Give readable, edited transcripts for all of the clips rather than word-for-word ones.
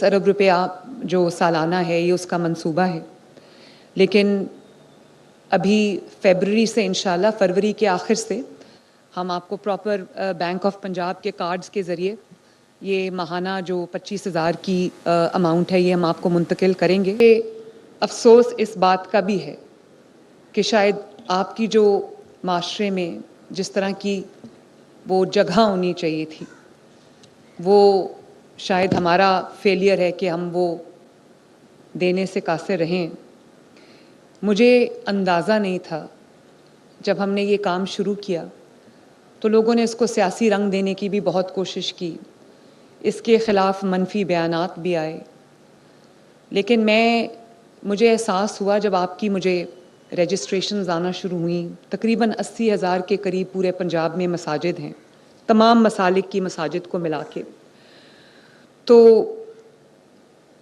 ارب روپے جو سالانہ ہے یہ اس کا منصوبہ ہے، لیکن ابھی فیبرری سے انشاءاللہ فروری کے آخر سے ہم آپ کو پراپر بینک آف پنجاب کے کارڈز کے ذریعے یہ ماہانہ جو 25,000 کی اماؤنٹ ہے یہ ہم آپ کو منتقل کریں گے۔ افسوس اس بات کا بھی ہے کہ شاید آپ کی جو معاشرے میں جس طرح کی وہ جگہ ہونی چاہیے تھی وہ شاید ہمارا فیلئر ہے کہ ہم وہ دینے سے قاصر رہیں۔ مجھے اندازہ نہیں تھا جب ہم نے یہ کام شروع کیا تو لوگوں نے اس کو سیاسی رنگ دینے کی بھی بہت کوشش کی، اس کے خلاف منفی بیانات بھی آئے، لیکن مجھے احساس ہوا جب آپ کی مجھے رجسٹریشنز آنا شروع ہوئیں، تقریباً 80,000 کے قریب پورے پنجاب میں مساجد ہیں، تمام مسالک کی مساجد کو ملا کے، تو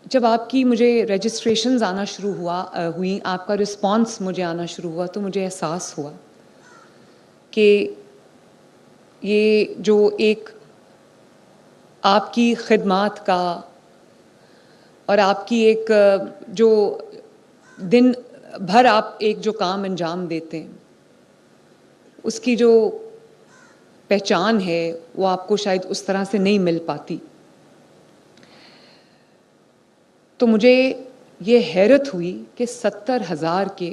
جب آپ کی مجھے رجسٹریشنز آنا شروع ہوئیں، آپ کا رسپانس مجھے آنا شروع ہوا تو مجھے احساس ہوا کہ یہ جو ایک آپ کی خدمات کا اور آپ کی ایک جو دن بھر آپ ایک جو کام انجام دیتے ہیں اس کی جو پہچان ہے وہ آپ کو شاید اس طرح سے نہیں مل پاتی۔ تو مجھے یہ حیرت ہوئی کہ 70,000 کے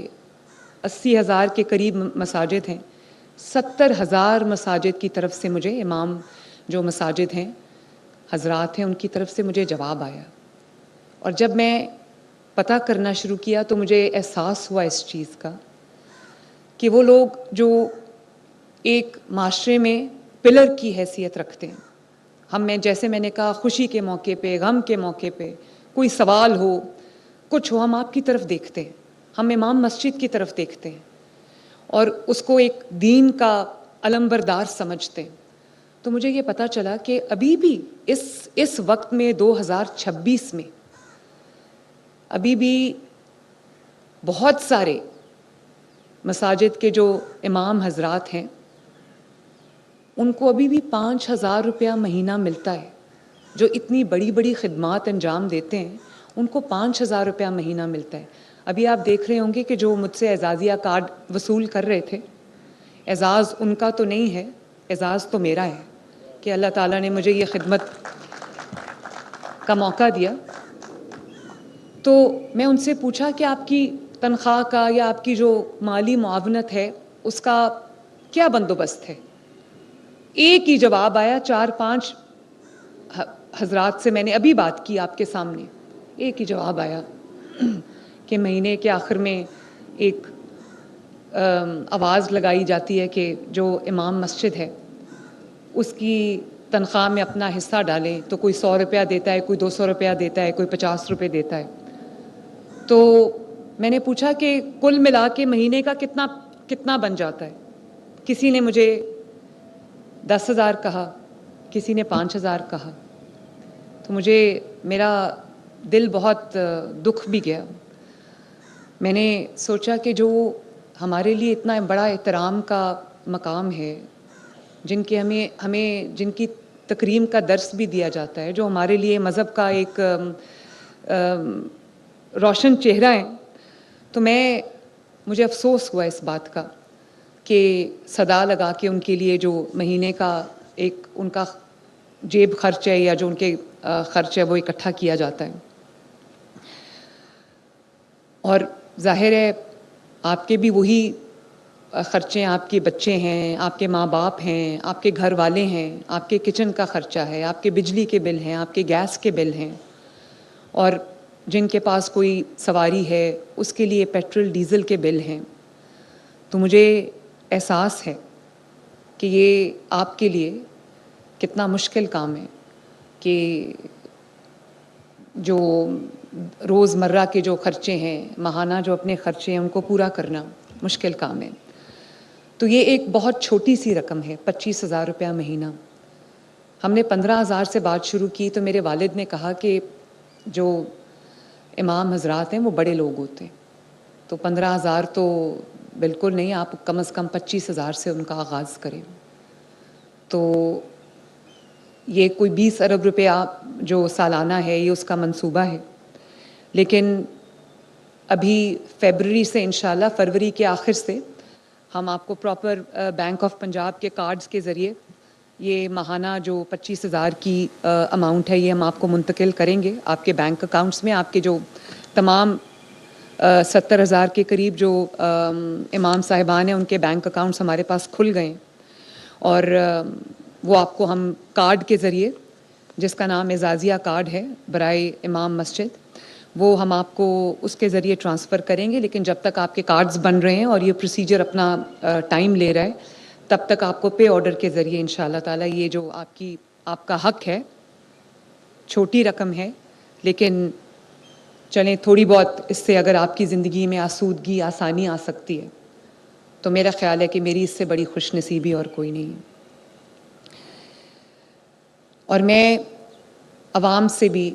80,000 کے قریب مساجد ہیں، 70,000 مساجد کی طرف سے مجھے امام جو مساجد ہیں حضرات ہیں ان کی طرف سے مجھے جواب آیا، اور جب میں پتہ کرنا شروع کیا تو مجھے احساس ہوا اس چیز کا کہ وہ لوگ جو ایک معاشرے میں پلر کی حیثیت رکھتے ہیں، جیسے میں نے کہا خوشی کے موقع پہ، غم کے موقع پہ، کوئی سوال ہو، کچھ ہو، ہم آپ کی طرف دیکھتے ہیں، ہم امام مسجد کی طرف دیکھتے ہیں اور اس کو ایک دین کا علم بردار سمجھتے ہیں۔ تو مجھے یہ پتہ چلا کہ ابھی بھی اس وقت میں 2026 میں ابھی بھی بہت سارے مساجد کے جو امام حضرات ہیں ان کو ابھی بھی 5,000 روپیہ مہینہ ملتا ہے، جو اتنی بڑی بڑی خدمات انجام دیتے ہیں ان کو 5,000 روپیہ مہینہ ملتا ہے۔ ابھی آپ دیکھ رہے ہوں گے کہ جو مجھ سے اعزازیہ کارڈ وصول کر رہے تھے، اعزاز ان کا تو نہیں ہے، اعزاز تو میرا ہے کہ اللہ تعالیٰ نے مجھے یہ خدمت کا موقع دیا۔ تو میں ان سے پوچھا کہ آپ کی تنخواہ کا یا آپ کی جو مالی معاونت ہے اس کا کیا بندوبست ہے؟ ایک ہی جواب آیا، 4-5 حضرات سے میں نے ابھی بات کی آپ کے سامنے، ایک ہی جواب آیا کہ مہینے کے آخر میں ایک آواز لگائی جاتی ہے کہ جو امام مسجد ہے اس کی تنخواہ میں اپنا حصہ ڈالیں، تو کوئی 100 روپیہ دیتا ہے، کوئی 200 روپیہ دیتا ہے، کوئی 50 روپے دیتا ہے۔ تو میں نے پوچھا کہ کل ملا کے مہینے کا کتنا بن جاتا ہے؟ کسی نے مجھے 10,000 کہا، کسی نے 5,000 کہا، تو میرا دل بہت دکھ بھی گیا۔ میں نے سوچا کہ جو ہمارے لیے اتنا بڑا احترام کا مقام ہے، جن کی تکریم کا درس بھی دیا جاتا ہے، جو ہمارے لیے مذہب کا ایک روشن چہرہ ہے، تو مجھے افسوس ہوا اس بات کا کہ صدا لگا کے ان کے لیے جو مہینے کا ایک ان کا جیب خرچ ہے یا جو ان کے خرچ ہے وہ اکٹھا کیا جاتا ہے۔ اور ظاہر ہے آپ کے بھی وہی خرچے، آپ کے بچے ہیں، آپ کے ماں باپ ہیں، آپ کے گھر والے ہیں، آپ کے کچن کا خرچہ ہے، آپ کے بجلی کے بل ہیں، آپ کے گیس کے بل ہیں، اور جن کے پاس کوئی سواری ہے اس کے لیے پیٹرول ڈیزل کے بل ہیں۔ تو مجھے احساس ہے کہ یہ آپ کے لیے کتنا مشکل کام ہے کہ جو روزمرہ کے جو خرچے ہیں، ماہانہ جو اپنے خرچے ہیں ان کو پورا کرنا مشکل کام ہے۔ تو یہ ایک بہت چھوٹی سی رقم ہے، 25,000 روپیہ مہینہ۔ ہم نے 15,000 سے بات شروع کی تو میرے والد نے کہا کہ جو امام حضرات ہیں وہ بڑے لوگ ہوتے ہیں، تو 15,000 تو بالکل نہیں، آپ کم از کم 25,000 سے ان کا آغاز کریں۔ تو یہ کوئی 20 ارب روپیہ جو سالانہ ہے یہ اس کا منصوبہ ہے، لیکن ابھی فیبرری سے انشاءاللہ، فروری کے آخر سے ہم آپ کو پراپر بینک آف پنجاب کے کارڈز کے ذریعے یہ ماہانہ جو 25,000 کی اماؤنٹ ہے یہ ہم آپ کو منتقل کریں گے آپ کے بینک اکاؤنٹس میں. آپ کے جو تمام 70,000 کے قریب جو امام صاحبان ہیں ان کے بینک اکاؤنٹس ہمارے پاس کھل گئے ہیں، اور وہ آپ کو ہم کارڈ کے ذریعے، جس کا نام اعزازیہ کارڈ ہے برائے امام مسجد، وہ ہم آپ کو اس کے ذریعے ٹرانسفر کریں گے. لیکن جب تک آپ کے کارڈز بن رہے ہیں اور یہ پروسیجر اپنا ٹائم لے رہا ہے، تب تک آپ کو پے آرڈر کے ذریعے انشاءاللہ تعالی یہ جو آپ کا حق ہے، چھوٹی رقم ہے لیکن چلیں تھوڑی بہت اس سے اگر آپ کی زندگی میں آسودگی، آسانی آ سکتی ہے تو میرا خیال ہے کہ میری اس سے بڑی خوش نصیبی اور کوئی نہیں ہے. اور میں عوام سے بھی